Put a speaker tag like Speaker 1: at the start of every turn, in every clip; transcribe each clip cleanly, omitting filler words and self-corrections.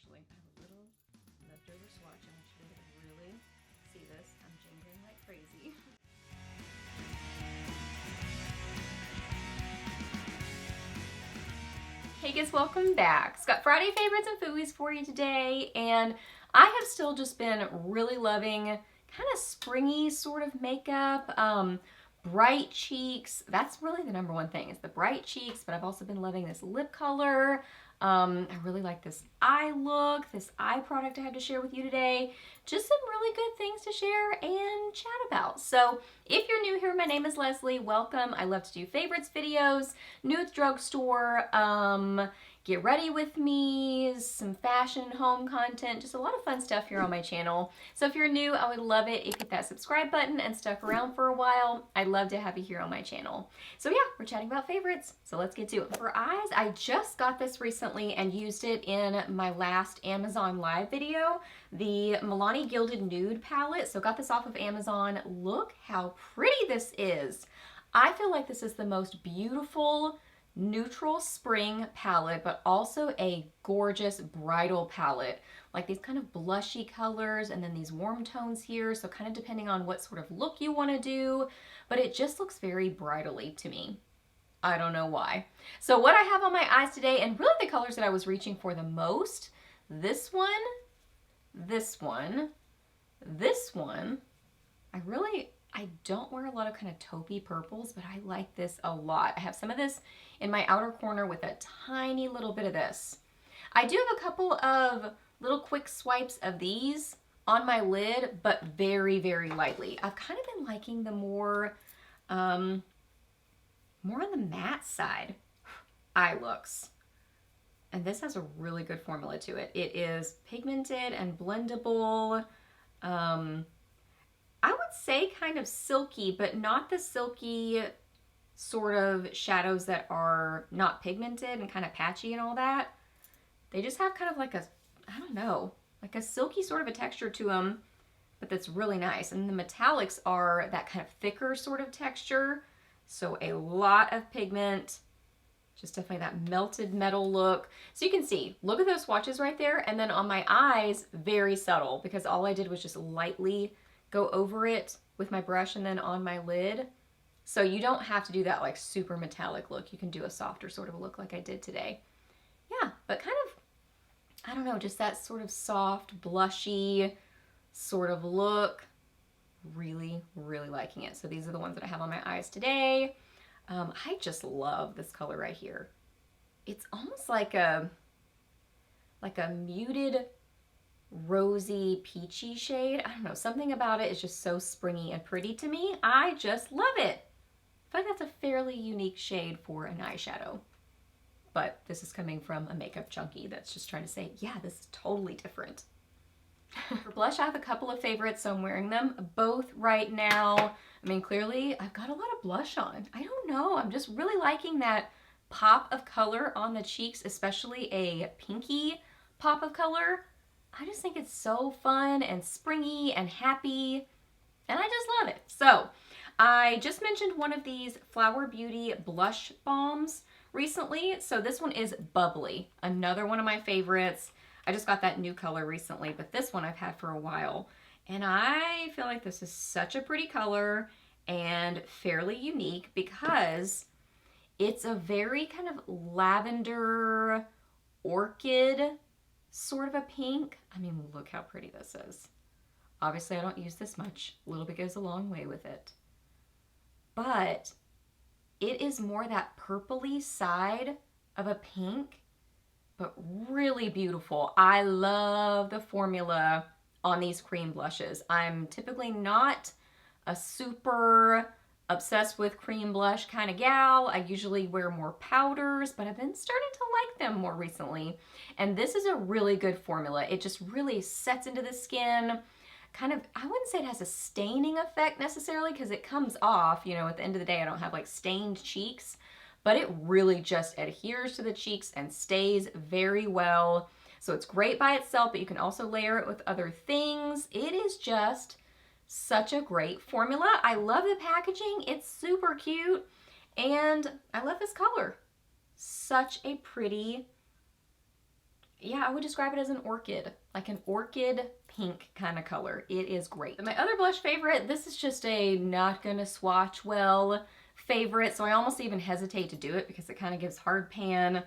Speaker 1: actually. I have a little leftover swatch. I want you to really see this. I'm jingling like crazy. Hey guys, welcome back. It's got Friday favorites and Fooeys for you today, and I have still just been really loving kind of springy sort of makeup. Bright cheeks, that's really the number one thing, is the bright cheeks, but I've also been loving this lip color. I really like this eye look, this eye product I have to share with you today. Just some really good things to share and chat about. So if you're new here, my name is Leslie. Welcome. I love to do favorites videos, new at the drugstore, get ready with me, some fashion home content, just a lot of fun stuff here on my channel. So if you're new, I would love it if you hit that subscribe button and stuck around for a while. I'd love to have you here on my channel. So yeah, we're chatting about favorites. So let's get to it. For eyes, I just got this recently and used it in my last Amazon live video, the Milani Gilded Nude palette. So got this off of Amazon. Look how pretty this is. I feel like this is the most beautiful neutral spring palette, but also a gorgeous bridal palette. Like these kind of blushy colors and then these warm tones here. So kind of depending on what sort of look you want to do, but it just looks very bridal-y to me. I don't know why. So what I have on my eyes today, and really the colors that I was reaching for the most, this one, this one, this one. I don't wear a lot of kind of taupey purples, but I like this a lot. I have some of this in my outer corner with a tiny little bit of this. I do have a couple of little quick swipes of these on my lid, but very, very lightly. I've kind of been liking the more on the matte side eye looks. And this has a really good formula to it. It is pigmented and blendable. I would say kind of silky, but not the silky sort of shadows that are not pigmented and kind of patchy and all that. They just have kind of like a, I don't know, like a silky sort of a texture to them, but that's really nice. And the metallics are that kind of thicker sort of texture. So a lot of pigment, just definitely that melted metal look. So you can see, look at those swatches right there. And then on my eyes, very subtle, because all I did was just lightly go over it with my brush and then on my lid. So you don't have to do that like super metallic look. You can do a softer sort of a look like I did today. Yeah, but kind of, I don't know, just that sort of soft, blushy sort of look. Really, really liking it. So these are the ones that I have on my eyes today. I just love this color right here. It's almost like a muted rosy peachy shade. I don't know, something about it is just so springy and pretty to me. I just love it. I feel like that's a fairly unique shade for an eyeshadow, but this is coming from a makeup junkie that's just trying to say, yeah, this is totally different. For blush, I have a couple of favorites, so I'm wearing them both right now. I mean, clearly I've got a lot of blush on. I don't know, I'm just really liking that pop of color on the cheeks, especially a pinky pop of color. I just think it's so fun and springy and happy, and I just love it. So I just mentioned one of these Flower Beauty blush balms recently. So this one is Bubbly, another one of my favorites. I just got that new color recently, but this one I've had for a while. And I feel like this is such a pretty color and fairly unique because it's a very kind of lavender orchid sort of a pink. I mean, look how pretty this is. Obviously, I don't use this much. A little bit goes a long way with it. But it is more that purpley side of a pink, but really beautiful. I love the formula on these cream blushes. I'm typically not a super obsessed with cream blush kind of gal. I usually wear more powders, but I've been starting to like them more recently. And this is a really good formula. It just really sets into the skin. Kind of, I wouldn't say it has a staining effect necessarily because it comes off, you know, at the end of the day I don't have like stained cheeks, but it really just adheres to the cheeks and stays very well. So it's great by itself, but you can also layer it with other things. It is just such a great formula. I love the packaging. It's super cute. And I love this color. Such a pretty yeah, I would describe it as an orchid, like an orchid pink kind of color. It is great. And my other blush favorite, this is just a not gonna swatch well favorite, so I almost even hesitate to do it because it kind of gives hard pan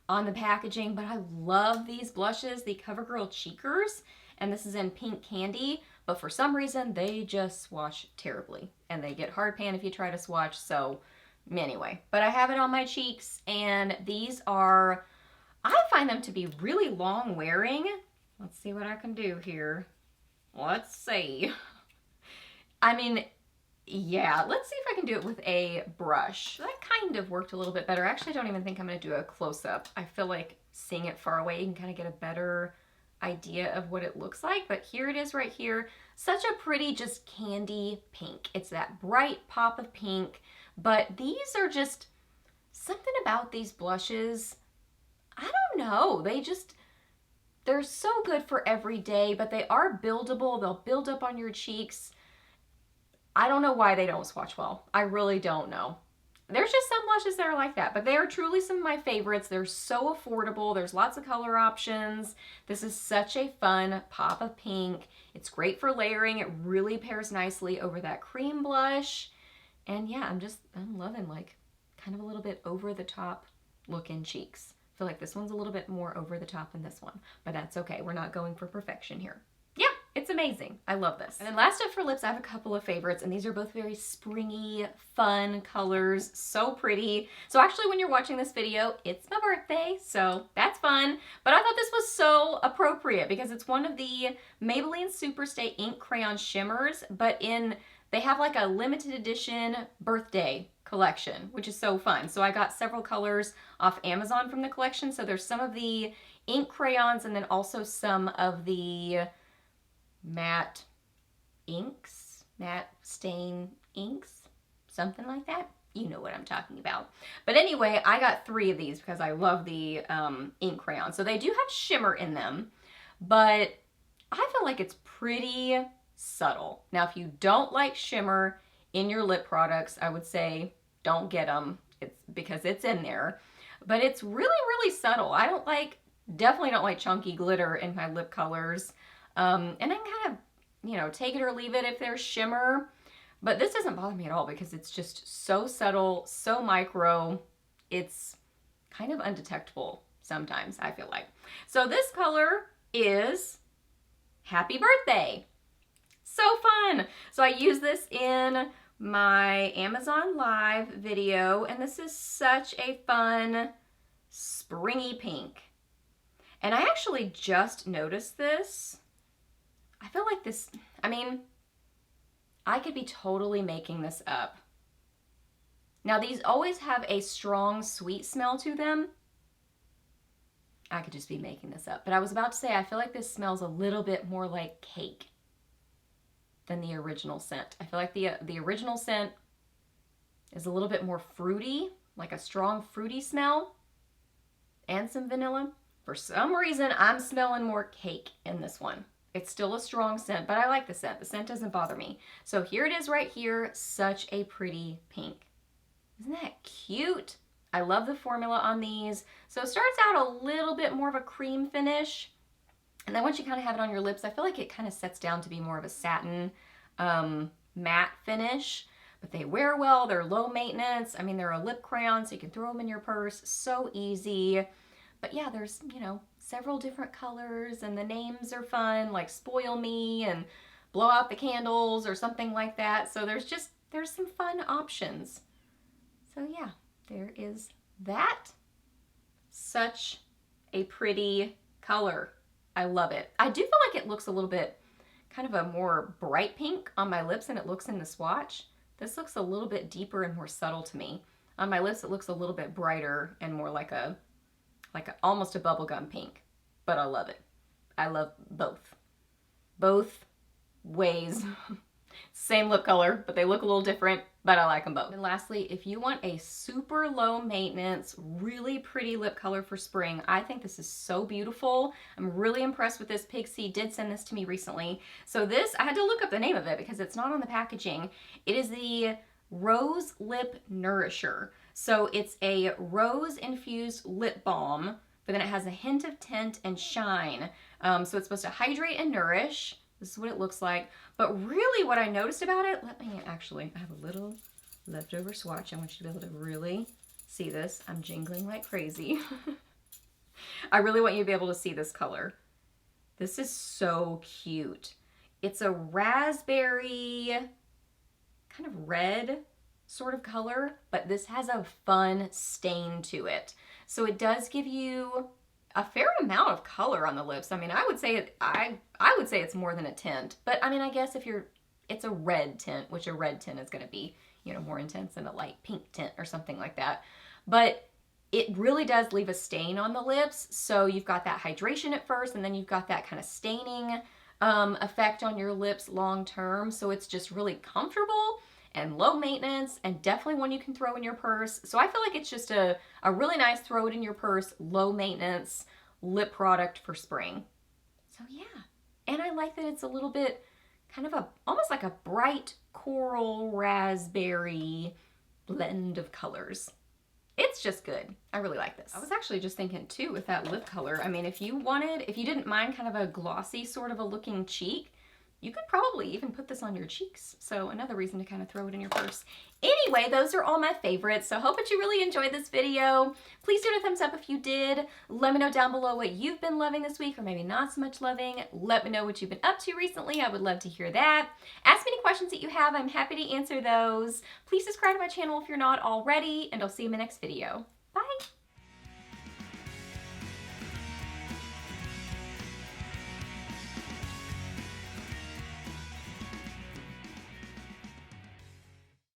Speaker 1: on the packaging, but I love these blushes, the CoverGirl Cheekers, and this is in Pink Candy, but for some reason they just swatch terribly, and they get hard pan if you try to swatch, so anyway. But I have it on my cheeks, and these are, I find them to be really long wearing. Let's see what I can do here. Let's see. I mean, yeah, let's see if I can do it with a brush. That kind of worked a little bit better. Actually, I don't even think I'm going to do a close-up. I feel like seeing it far away, you can kind of get a better idea of what it looks like. But here it is right here. Such a pretty, just candy pink. It's that bright pop of pink. But these are just, something about these blushes, I don't know. They're so good for every day, but they are buildable. They'll build up on your cheeks. I don't know why they don't swatch well. I really don't know. There's just some blushes that are like that, but they are truly some of my favorites. They're so affordable. There's lots of color options. This is such a fun pop of pink. It's great for layering. It really pairs nicely over that cream blush. And yeah, I'm loving like kind of a little bit over the top look in cheeks. I feel like this one's a little bit more over the top than this one, but that's okay. We're not going for perfection here. Yeah, it's amazing. I love this. And then last up for lips, I have a couple of favorites, and these are both very springy, fun colors, so pretty. So actually, when you're watching this video, it's my birthday, so that's fun. But I thought this was so appropriate because it's one of the Maybelline Superstay Ink Crayon Shimmers, but they have like a limited edition birthday collection, which is so fun. So I got several colors off Amazon from the collection. So there's some of the ink crayons and then also some of the matte inks, matte stain inks, something like that. You know what I'm talking about. But anyway, I got 3 of these because I love the ink crayons. So they do have shimmer in them, but I feel like it's pretty subtle. Now, if you don't like shimmer in your lip products, I would say don't get them. It's because it's in there, but it's really, really subtle. Definitely don't like chunky glitter in my lip colors. And I can kind of, take it or leave it if there's shimmer, but this doesn't bother me at all because it's just so subtle, so micro. It's kind of undetectable sometimes, I feel like. So this color is Happy Birthday. So fun. So I use this in my Amazon Live video, and this is such a fun springy pink. And I actually just noticed this. I feel like this, I could be totally making this up. Now these always have a strong sweet smell to them. I could just be making this up. But I was about to say, I feel like this smells a little bit more like cake than the original scent. I feel like the original scent is a little bit more fruity, like a strong fruity smell and some vanilla. For some reason, I'm smelling more cake in this one. It's still a strong scent, but I like the scent. The scent doesn't bother me. So here it is right here. Such a pretty pink. Isn't that cute? I love the formula on these. So it starts out a little bit more of a cream finish. And then once you kind of have it on your lips, I feel like it kind of sets down to be more of a satin matte finish. But they wear well. They're low maintenance. They're a lip crayon, so you can throw them in your purse. So easy. But yeah, there's, several different colors, and the names are fun, like Spoil Me and Blow Out the Candles or something like that. So there's some fun options. So yeah, there is that. Such a pretty color. I love it. I do feel like it looks a little bit kind of a more bright pink on my lips than it looks in the swatch. This looks a little bit deeper and more subtle to me. On my lips, it looks a little bit brighter and more like almost a bubblegum pink, but I love it. I love both ways. Same lip color, but they look a little different, but I like them both. And lastly, if you want a super low maintenance, really pretty lip color for spring, I think this is so beautiful. I'm really impressed with this. Pixie did send this to me recently. So this, I had to look up the name of it because it's not on the packaging. It is the Rose Lip Nourisher. So it's a rose infused lip balm but then it has a hint of tint and shine. So it's supposed to hydrate and nourish. This is what it looks like. But really what I noticed about it, let me actually, I have a little leftover swatch. I want you to be able to really see this. I'm jingling like crazy. I really want you to be able to see this color. This is so cute. It's a raspberry, kind of red sort of color, but this has a fun stain to it. So it does give you a fair amount of color on the lips. I mean, I would say I would say it's more than a tint, but I mean, I guess if it's a red tint, which a red tint is going to be, you know, more intense than a light pink tint or something like that. But it really does leave a stain on the lips. So you've got that hydration at first, and then you've got that kind of staining effect on your lips long term. So it's just really comfortable and low maintenance, and definitely one you can throw in your purse. So I feel like it's just a really nice throw it in your purse, low maintenance lip product for spring. So yeah, and I like that it's a little bit kind of almost like a bright coral raspberry blend of colors. It's just good. I really like this. I was actually just thinking too with that lip color. I mean, if you didn't mind kind of a glossy sort of a looking cheek, you could probably even put this on your cheeks. So another reason to kind of throw it in your purse. Anyway, those are all my favorites. So I hope that you really enjoyed this video. Please do a thumbs up if you did. Let me know down below what you've been loving this week, or maybe not so much loving. Let me know what you've been up to recently. I would love to hear that. Ask me any questions that you have. I'm happy to answer those. Please subscribe to my channel if you're not already, and I'll see you in my next video. Bye.